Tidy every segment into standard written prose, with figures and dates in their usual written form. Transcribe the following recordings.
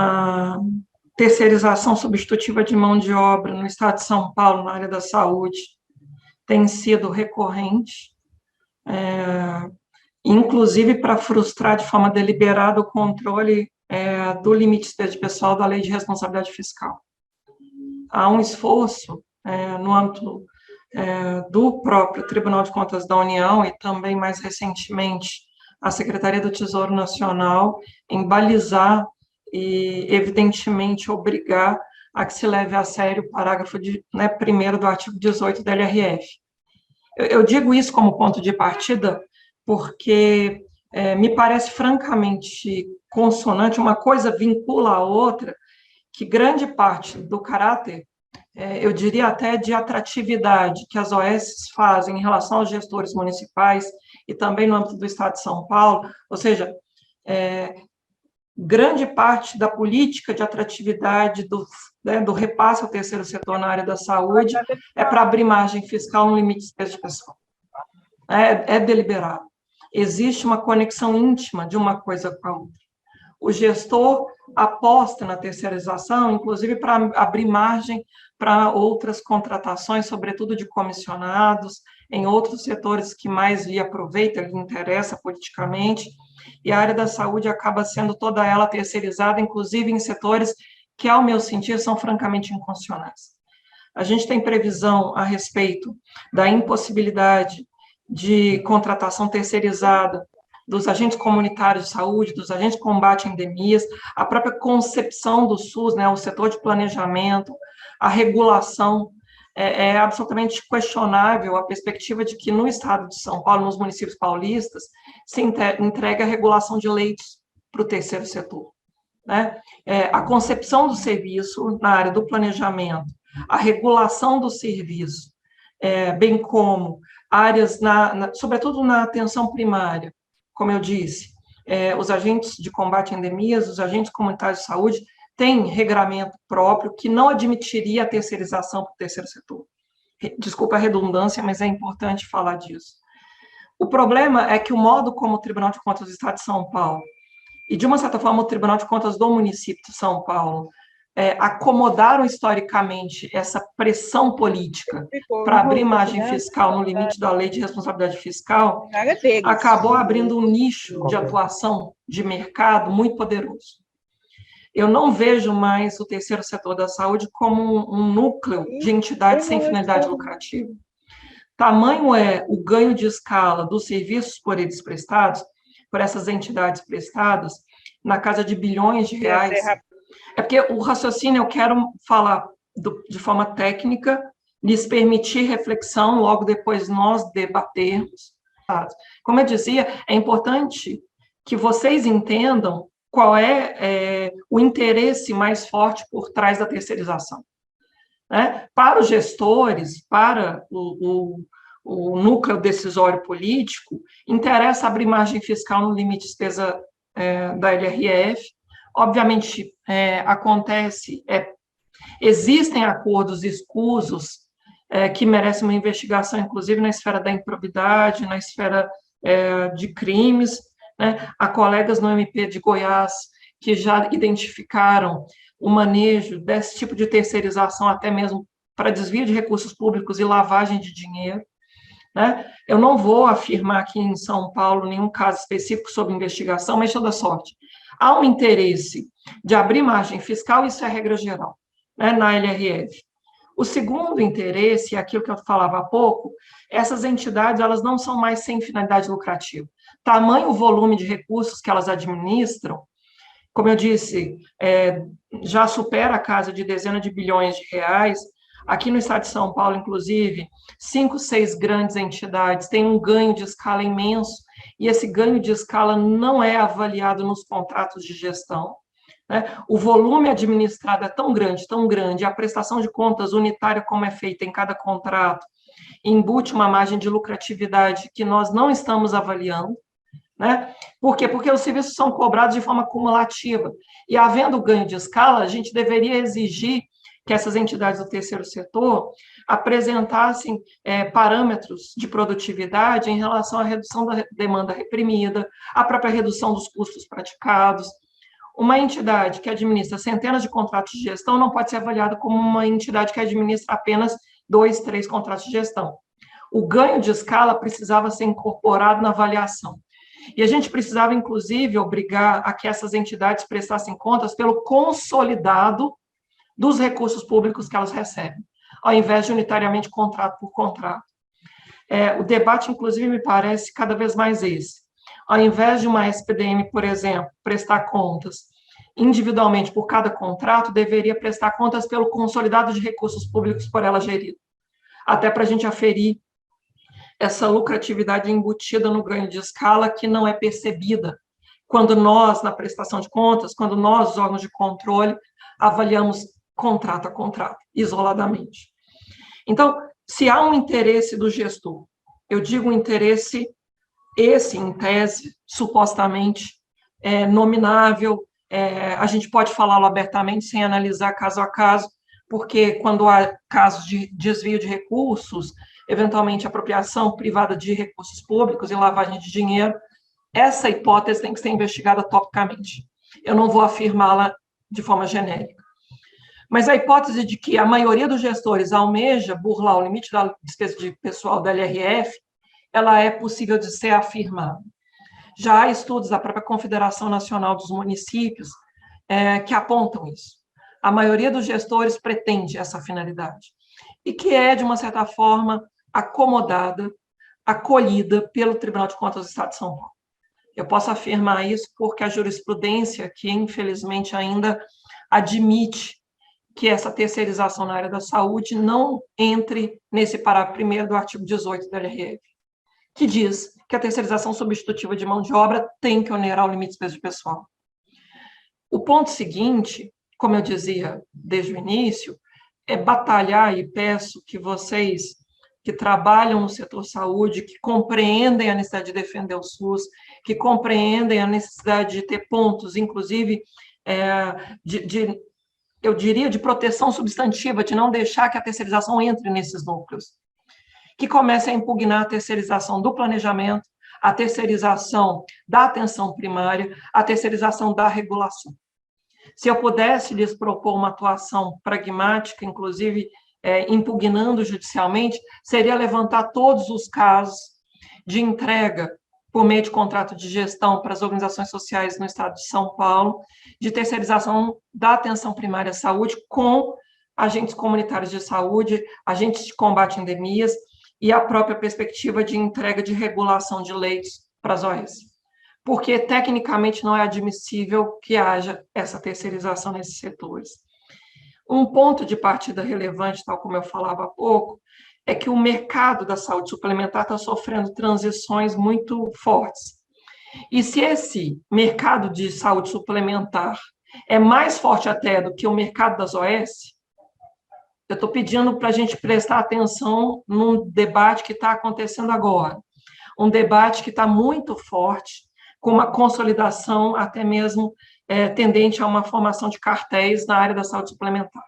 A terceirização substitutiva de mão de obra no estado de São Paulo, na área da saúde, tem sido recorrente, inclusive para frustrar de forma deliberada o controle do limite de despesa pessoal da Lei de Responsabilidade Fiscal. Há um esforço no âmbito do próprio Tribunal de Contas da União e também, mais recentemente, a Secretaria do Tesouro Nacional em balizar e, evidentemente, obrigar a que se leve a sério o parágrafo 1º do artigo 18 da LRF. Eu digo isso como ponto de partida porque me parece francamente consonante, uma coisa vincula a outra, que grande parte do caráter, eu diria até de atratividade, que as OS fazem em relação aos gestores municipais e também no âmbito do Estado de São Paulo, ou seja, grande parte da política de atratividade do repasse ao terceiro setor na área da saúde é para abrir margem fiscal no limite de despesa de pessoal. É deliberado. Existe uma conexão íntima de uma coisa com a outra. O gestor aposta na terceirização, inclusive para abrir margem para outras contratações, sobretudo de comissionados, em outros setores que mais lhe aproveita, lhe interessa politicamente, e a área da saúde acaba sendo toda ela terceirizada, inclusive em setores que, ao meu sentir, são francamente inconstitucionais. A gente tem previsão a respeito da impossibilidade de contratação terceirizada dos agentes comunitários de saúde, dos agentes de combate a endemias, a própria concepção do SUS, o setor de planejamento, a regulação, é absolutamente questionável a perspectiva de que no estado de São Paulo, nos municípios paulistas, se entregue a regulação de leitos para o terceiro setor. A concepção do serviço na área do planejamento, a regulação do serviço, bem como áreas, sobretudo na atenção primária, como eu disse, os agentes de combate a endemias, os agentes comunitários de saúde, têm regramento próprio que não admitiria a terceirização para o terceiro setor. Desculpa a redundância, mas é importante falar disso. O problema é que o modo como o Tribunal de Contas do Estado de São Paulo, e de uma certa forma o Tribunal de Contas do município de São Paulo, acomodaram historicamente essa pressão política para abrir margem fiscal no limite da Lei de Responsabilidade Fiscal, acabou abrindo um nicho de atuação de mercado muito poderoso. Eu não vejo mais o terceiro setor da saúde como um núcleo de entidade sem finalidade lucrativa. Tamanho é o ganho de escala dos serviços por eles prestados, por essas entidades prestadas, na casa de bilhões de reais. É porque o raciocínio, eu quero falar de forma técnica, lhes permitir reflexão, logo depois nós debatermos. Como eu dizia, é importante que vocês entendam qual é o interesse mais forte por trás da terceirização. Para os gestores, para o núcleo decisório político, interessa abrir margem fiscal no limite de despesa da LRF. Obviamente, existem acordos escusos que merecem uma investigação, inclusive na esfera da improbidade, na esfera de crimes. Há colegas no MP de Goiás que já identificaram o manejo desse tipo de terceirização, até mesmo para desvio de recursos públicos e lavagem de dinheiro. Eu não vou afirmar aqui em São Paulo nenhum caso específico sobre investigação, mas toda sorte. Há um interesse de abrir margem fiscal, isso é regra geral, na LRF. O segundo interesse, aquilo que eu falava há pouco, essas entidades elas não são mais sem finalidade lucrativa. Tamanho o volume de recursos que elas administram, como eu disse, já supera a casa de dezenas de bilhões de reais. Aqui no estado de São Paulo, inclusive, 5, 6 grandes entidades têm um ganho de escala imenso, e esse ganho de escala não é avaliado nos contratos de gestão. O volume administrado é tão grande, a prestação de contas unitária, como é feita em cada contrato, embute uma margem de lucratividade que nós não estamos avaliando. Por quê? Porque os serviços são cobrados de forma cumulativa, e havendo ganho de escala, a gente deveria exigir que essas entidades do terceiro setor apresentassem parâmetros de produtividade em relação à redução da demanda reprimida, à própria redução dos custos praticados. Uma entidade que administra centenas de contratos de gestão não pode ser avaliada como uma entidade que administra apenas 2, 3 contratos de gestão. O ganho de escala precisava ser incorporado na avaliação. E a gente precisava, inclusive, obrigar a que essas entidades prestassem contas pelo consolidado dos recursos públicos que elas recebem, ao invés de unitariamente contrato por contrato. O debate, inclusive, me parece cada vez mais esse. Ao invés de uma SPDM, por exemplo, prestar contas individualmente por cada contrato, deveria prestar contas pelo consolidado de recursos públicos por ela gerido, até para a gente aferir essa lucratividade embutida no ganho de escala que não é percebida quando nós, na prestação de contas, quando nós, os órgãos de controle, avaliamos contrato a contrato, isoladamente. Então, se há um interesse do gestor, eu digo um interesse, esse, em tese, supostamente nominável, a gente pode falá-lo abertamente sem analisar caso a caso, porque quando há casos de desvio de recursos, eventualmente apropriação privada de recursos públicos e lavagem de dinheiro, essa hipótese tem que ser investigada topicamente. Eu não vou afirmá-la de forma genérica. Mas a hipótese de que a maioria dos gestores almeja burlar o limite da despesa de pessoal da LRF, ela é possível de ser afirmada. Já há estudos da própria Confederação Nacional dos Municípios que apontam isso. A maioria dos gestores pretende essa finalidade, e que é, de uma certa forma, acomodada, acolhida pelo Tribunal de Contas do Estado de São Paulo. Eu posso afirmar isso porque a jurisprudência, que infelizmente ainda admite que essa terceirização na área da saúde não entre nesse parágrafo 1º do artigo 18 da LRF, que diz que a terceirização substitutiva de mão de obra tem que onerar o limite de despesa de pessoal. O ponto seguinte, como eu dizia desde o início, é batalhar, e peço que vocês que trabalham no setor saúde, que compreendem a necessidade de defender o SUS, que compreendem a necessidade de ter pontos, inclusive, eu diria, de proteção substantiva, de não deixar que a terceirização entre nesses núcleos, que comece a impugnar a terceirização do planejamento, a terceirização da atenção primária, a terceirização da regulação. Se eu pudesse lhes propor uma atuação pragmática, inclusive impugnando judicialmente, seria levantar todos os casos de entrega por meio de contrato de gestão para as organizações sociais no estado de São Paulo, de terceirização da atenção primária à saúde com agentes comunitários de saúde, agentes de combate a endemias e a própria perspectiva de entrega de regulação de leitos para as OS. Porque, tecnicamente, não é admissível que haja essa terceirização nesses setores. Um ponto de partida relevante, tal como eu falava há pouco, é que o mercado da saúde suplementar está sofrendo transições muito fortes. E se esse mercado de saúde suplementar é mais forte até do que o mercado das OS, eu estou pedindo para a gente prestar atenção num debate que está acontecendo agora. Um debate que está muito forte, com uma consolidação até mesmo tendente a uma formação de cartéis na área da saúde suplementar.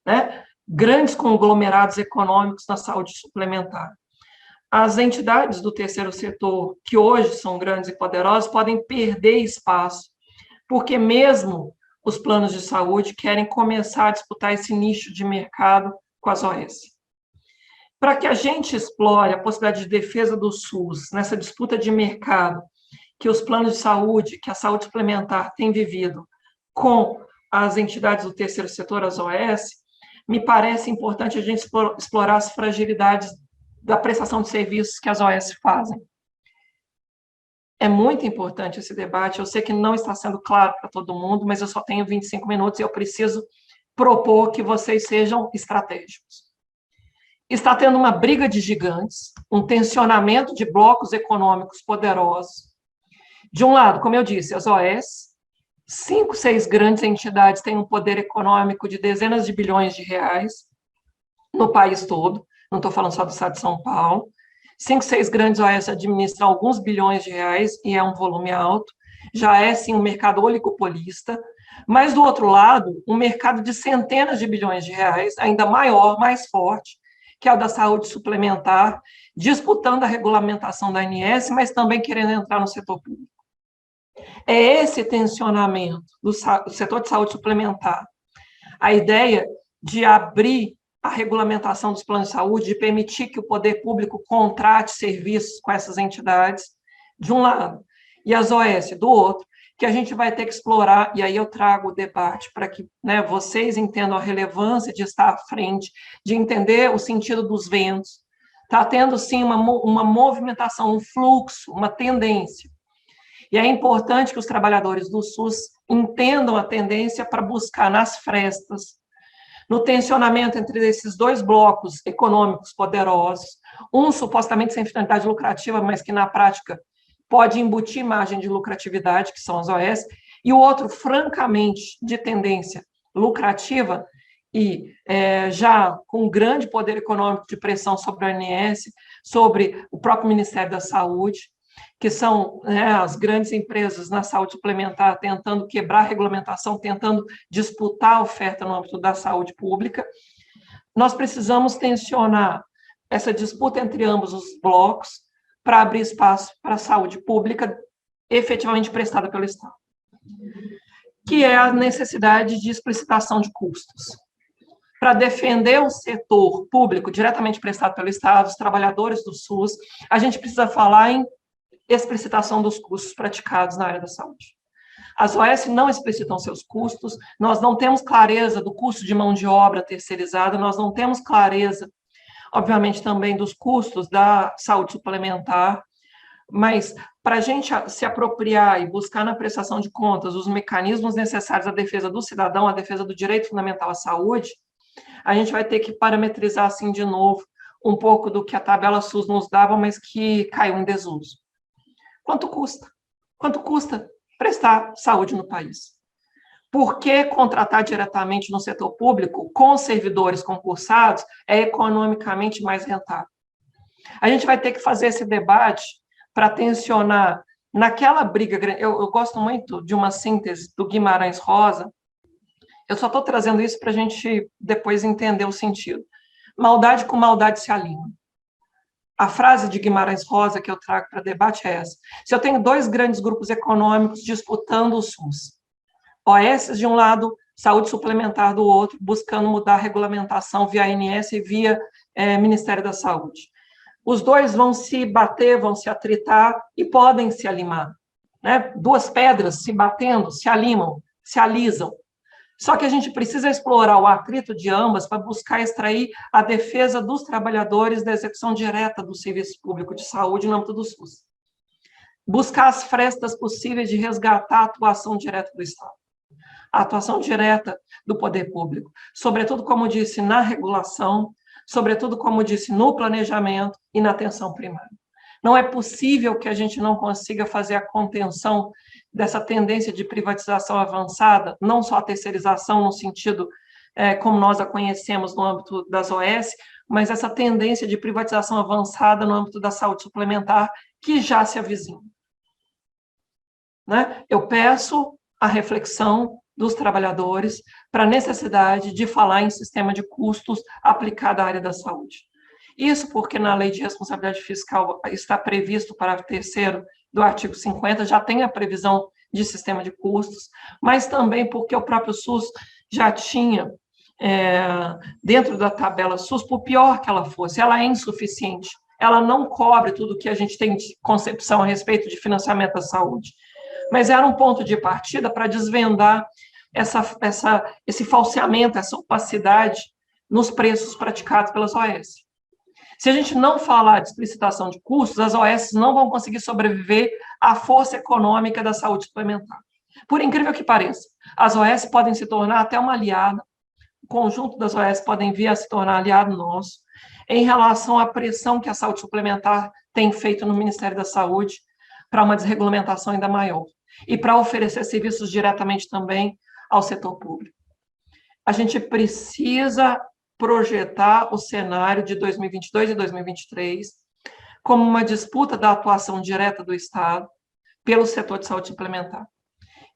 Né? Grandes conglomerados econômicos na saúde suplementar. As entidades do terceiro setor, que hoje são grandes e poderosas, podem perder espaço, porque mesmo os planos de saúde querem começar a disputar esse nicho de mercado com as OS. Para que a gente explore a possibilidade de defesa do SUS nessa disputa de mercado que os planos de saúde, que a saúde suplementar tem vivido com as entidades do terceiro setor, as OS, me parece importante a gente explorar as fragilidades da prestação de serviços que as OS fazem. É muito importante esse debate, eu sei que não está sendo claro para todo mundo, mas eu só tenho 25 minutos e eu preciso propor que vocês sejam estratégicos. Está tendo uma briga de gigantes, um tensionamento de blocos econômicos poderosos. De um lado, como eu disse, as OS, 5, 6 grandes entidades têm um poder econômico de dezenas de bilhões de reais no país todo, não estou falando só do estado de São Paulo. 5, 6 grandes OS administram alguns bilhões de reais e é um volume alto. Já é, sim, um mercado oligopolista, mas, do outro lado, um mercado de centenas de bilhões de reais, ainda maior, mais forte, que é o da saúde suplementar, disputando a regulamentação da ANS, mas também querendo entrar no setor público. É esse tensionamento do setor de saúde suplementar, a ideia de abrir a regulamentação dos planos de saúde, de permitir que o poder público contrate serviços com essas entidades, de um lado, e as OS, do outro, que a gente vai ter que explorar, e aí eu trago o debate para que, né, vocês entendam a relevância de estar à frente, de entender o sentido dos ventos. Está tendo, sim, uma movimentação, um fluxo, uma tendência. E é importante que os trabalhadores do SUS entendam a tendência para buscar nas frestas, no tensionamento entre esses dois blocos econômicos poderosos, um supostamente sem finalidade lucrativa, mas que na prática pode embutir margem de lucratividade, que são as OS, e o outro, francamente, de tendência lucrativa e já com grande poder econômico de pressão sobre a ANS, sobre o próprio Ministério da Saúde, que são, né, as grandes empresas na saúde suplementar tentando quebrar a regulamentação, tentando disputar a oferta no âmbito da saúde pública. Nós precisamos tensionar essa disputa entre ambos os blocos para abrir espaço para a saúde pública efetivamente prestada pelo Estado, que é a necessidade de explicitação de custos. Para defender o setor público diretamente prestado pelo Estado, os trabalhadores do SUS, a gente precisa falar em explicitação dos custos praticados na área da saúde. As OS não explicitam seus custos, nós não temos clareza do custo de mão de obra terceirizada, nós não temos clareza, obviamente, também dos custos da saúde suplementar, mas para a gente se apropriar e buscar na prestação de contas os mecanismos necessários à defesa do cidadão, à defesa do direito fundamental à saúde, a gente vai ter que parametrizar, assim, de novo, um pouco do que a tabela SUS nos dava, mas que caiu em desuso. Quanto custa? Quanto custa prestar saúde no país? Por que contratar diretamente no setor público com servidores concursados é economicamente mais rentável? A gente vai ter que fazer esse debate para tensionar naquela briga. Eu gosto muito de uma síntese do Guimarães Rosa, eu só estou trazendo isso para a gente depois entender o sentido. Maldade com maldade se alinha. A frase de Guimarães Rosa que eu trago para debate é essa. Se eu tenho dois grandes grupos econômicos disputando o SUS, OS de um lado, saúde suplementar do outro, buscando mudar a regulamentação via ANS e via Ministério da Saúde. Os dois vão se bater, vão se atritar e podem se alimar. Né? Duas pedras se batendo, se alimam, se alisam. Só que a gente precisa explorar o atrito de ambas para buscar extrair a defesa dos trabalhadores da execução direta do serviço público de saúde no âmbito do SUS. Buscar as frestas possíveis de resgatar a atuação direta do Estado, a atuação direta do poder público, sobretudo, como disse, na regulação, sobretudo, como disse, no planejamento e na atenção primária. Não é possível que a gente não consiga fazer a contenção dessa tendência de privatização avançada, não só a terceirização no sentido como nós a conhecemos no âmbito das OS, mas essa tendência de privatização avançada no âmbito da saúde suplementar que já se avizinha. Né? Eu peço a reflexão dos trabalhadores para a necessidade de falar em sistema de custos aplicado à área da saúde. Isso porque na Lei de Responsabilidade Fiscal está previsto, parágrafo 3º do artigo 50, já tem a previsão de sistema de custos, mas também porque o próprio SUS já tinha, dentro da tabela SUS, por pior que ela fosse, ela é insuficiente, ela não cobre tudo que a gente tem de concepção a respeito de financiamento da saúde, mas era um ponto de partida para desvendar esse falseamento, essa opacidade nos preços praticados pelas OS. Se a gente não falar de explicitação de custos, as OS não vão conseguir sobreviver à força econômica da saúde suplementar. Por incrível que pareça, as OS podem se tornar até uma aliada, o conjunto das OS podem vir a se tornar aliado nosso, em relação à pressão que a saúde suplementar tem feito no Ministério da Saúde para uma desregulamentação ainda maior e para oferecer serviços diretamente também ao setor público. A gente precisa projetar o cenário de 2022 e 2023 como uma disputa da atuação direta do Estado pelo setor de saúde suplementar.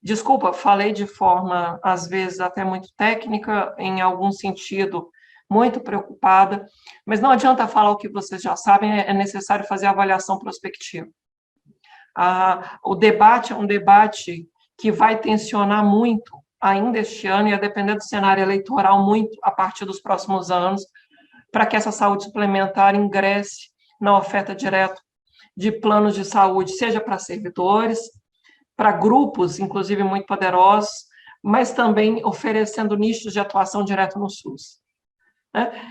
Desculpa, falei de forma, às vezes, até muito técnica, em algum sentido, muito preocupada, mas não adianta falar o que vocês já sabem, é necessário fazer a avaliação prospectiva. O debate é um debate que vai tensionar muito ainda este ano, e a depender do cenário eleitoral, muito a partir dos próximos anos, para que essa saúde suplementar ingresse na oferta direta de planos de saúde, seja para servidores, para grupos, inclusive muito poderosos, mas também oferecendo nichos de atuação direto no SUS.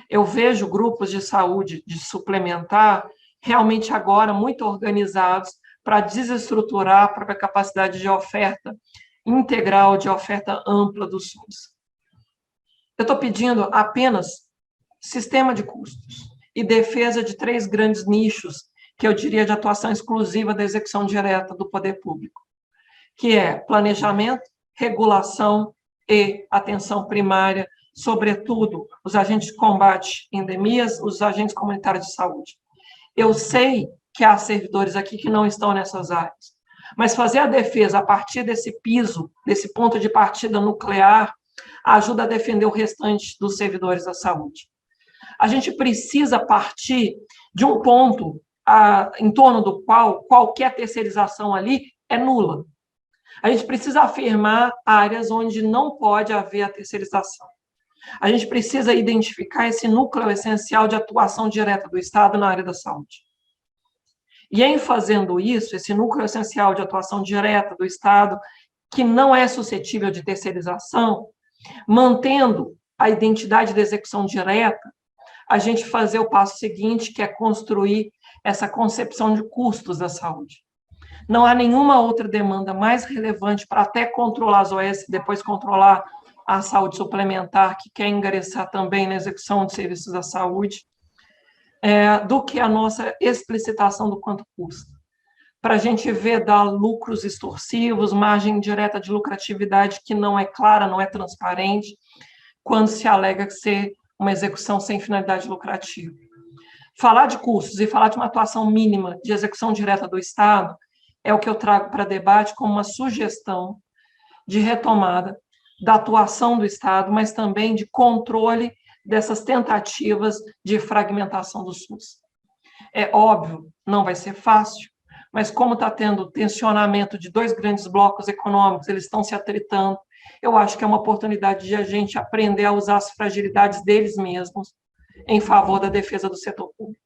Eu vejo grupos de saúde de suplementar realmente agora muito organizados para desestruturar a própria capacidade de oferta integral, de oferta ampla do SUS. Eu estou pedindo apenas sistema de custos e defesa de 3 grandes nichos que eu diria de atuação exclusiva da execução direta do poder público, que é planejamento, regulação e atenção primária, sobretudo os agentes de combate a endemias, os agentes comunitários de saúde. Eu sei que há servidores aqui que não estão nessas áreas, mas fazer a defesa a partir desse piso, desse ponto de partida nuclear, ajuda a defender o restante dos servidores da saúde. A gente precisa partir de um ponto em torno do qual qualquer terceirização ali é nula. A gente precisa afirmar áreas onde não pode haver a terceirização. A gente precisa identificar esse núcleo essencial de atuação direta do Estado na área da saúde. E em fazendo isso, esse núcleo essencial de atuação direta do Estado, que não é suscetível de terceirização, mantendo a identidade da execução direta, a gente fazer o passo seguinte, que é construir essa concepção de custos da saúde. Não há nenhuma outra demanda mais relevante para até controlar as OS e depois controlar a saúde suplementar, que quer ingressar também na execução de serviços da saúde, do que a nossa explicitação do quanto custa. Para a gente ver dar lucros extorsivos, margem direta de lucratividade que não é clara, não é transparente, quando se alega que ser uma execução sem finalidade lucrativa. Falar de custos e falar de uma atuação mínima de execução direta do Estado é o que eu trago para debate como uma sugestão de retomada da atuação do Estado, mas também de controle dessas tentativas de fragmentação do SUS. É óbvio, não vai ser fácil, mas como está tendo tensionamento de 2 grandes blocos econômicos, eles estão se atritando, eu acho que é uma oportunidade de a gente aprender a usar as fragilidades deles mesmos em favor da defesa do setor público.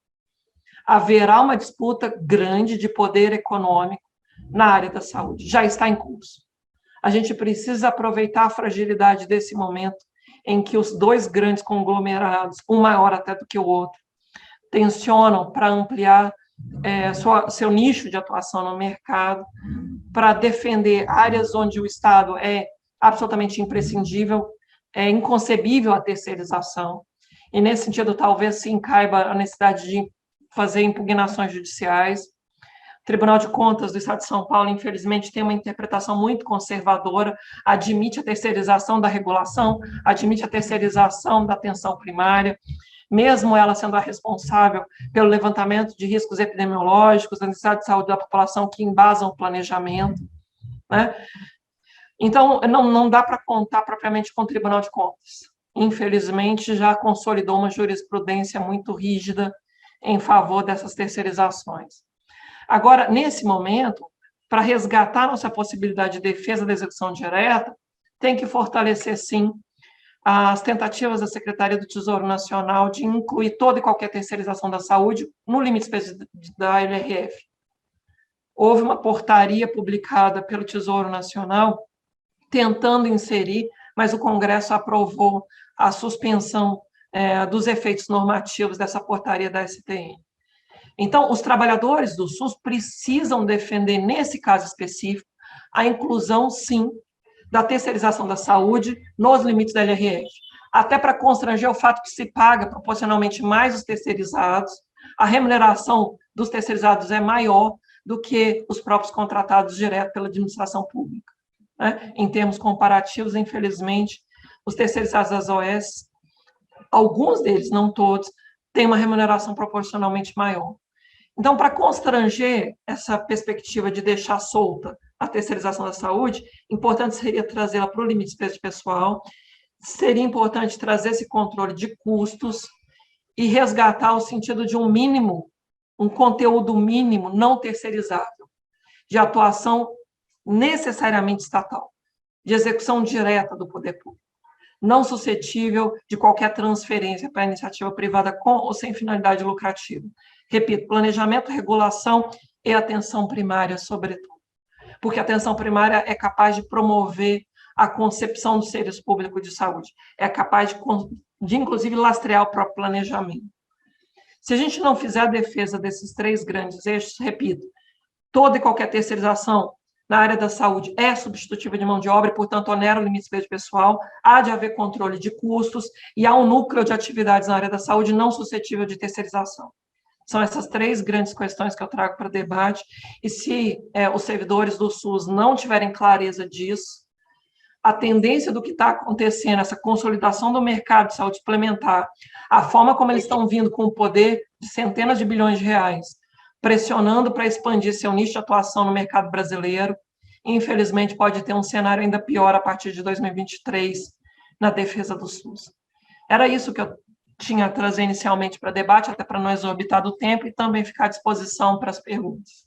Haverá uma disputa grande de poder econômico na área da saúde, já está em curso. A gente precisa aproveitar a fragilidade desse momento em que os 2 grandes conglomerados, um maior até do que o outro, tensionam para ampliar seu nicho de atuação no mercado, para defender áreas onde o Estado é absolutamente imprescindível, é inconcebível a terceirização, e nesse sentido talvez sim caiba a necessidade de fazer impugnações judiciais. O Tribunal de Contas do Estado de São Paulo, infelizmente, tem uma interpretação muito conservadora, admite a terceirização da regulação, admite a terceirização da atenção primária, mesmo ela sendo a responsável pelo levantamento de riscos epidemiológicos, da necessidade de saúde da população que embasam o planejamento, né? Então, não dá para contar propriamente com o Tribunal de Contas. Infelizmente, já consolidou uma jurisprudência muito rígida em favor dessas terceirizações. Agora, nesse momento, para resgatar nossa possibilidade de defesa da execução direta, tem que fortalecer, sim, as tentativas da Secretaria do Tesouro Nacional de incluir toda e qualquer terceirização da saúde no limite da LRF. Houve uma portaria publicada pelo Tesouro Nacional tentando inserir, mas o Congresso aprovou a suspensão dos efeitos normativos dessa portaria da STN. Então, os trabalhadores do SUS precisam defender, nesse caso específico, a inclusão, sim, da terceirização da saúde nos limites da LRF, até para constranger o fato que se paga proporcionalmente mais os terceirizados, a remuneração dos terceirizados é maior do que os próprios contratados direto pela administração pública. Né? Em termos comparativos, infelizmente, os terceirizados das OS, alguns deles, não todos, têm uma remuneração proporcionalmente maior. Então, para constranger essa perspectiva de deixar solta a terceirização da saúde, importante seria trazê-la para o limite de despesa pessoal, seria importante trazer esse controle de custos e resgatar o sentido de um mínimo, um conteúdo mínimo não terceirizável. de atuação necessariamente estatal, de execução direta do poder público, não suscetível de qualquer transferência para a iniciativa privada com ou sem finalidade lucrativa. Repito, planejamento, regulação e atenção primária, sobretudo. Porque a atenção primária é capaz de promover a concepção dos serviços públicos de saúde, é capaz de inclusive, lastrear o próprio planejamento. Se a gente não fizer a defesa desses três grandes eixos, repito, toda e qualquer terceirização na área da saúde é substitutiva de mão de obra e, portanto, onera o limite de pessoal, há de haver controle de custos e há um núcleo de atividades na área da saúde não suscetível de terceirização. São essas três grandes questões que eu trago para debate, e se os servidores do SUS não tiverem clareza disso, a tendência do que está acontecendo, essa consolidação do mercado de saúde suplementar, a forma como eles estão vindo com o poder de centenas de bilhões de reais, pressionando para expandir seu nicho de atuação no mercado brasileiro, infelizmente pode ter um cenário ainda pior a partir de 2023 na defesa do SUS. Era isso que eu tinha a trazer inicialmente para debate, até para não exorbitar do tempo, e também ficar à disposição para as perguntas.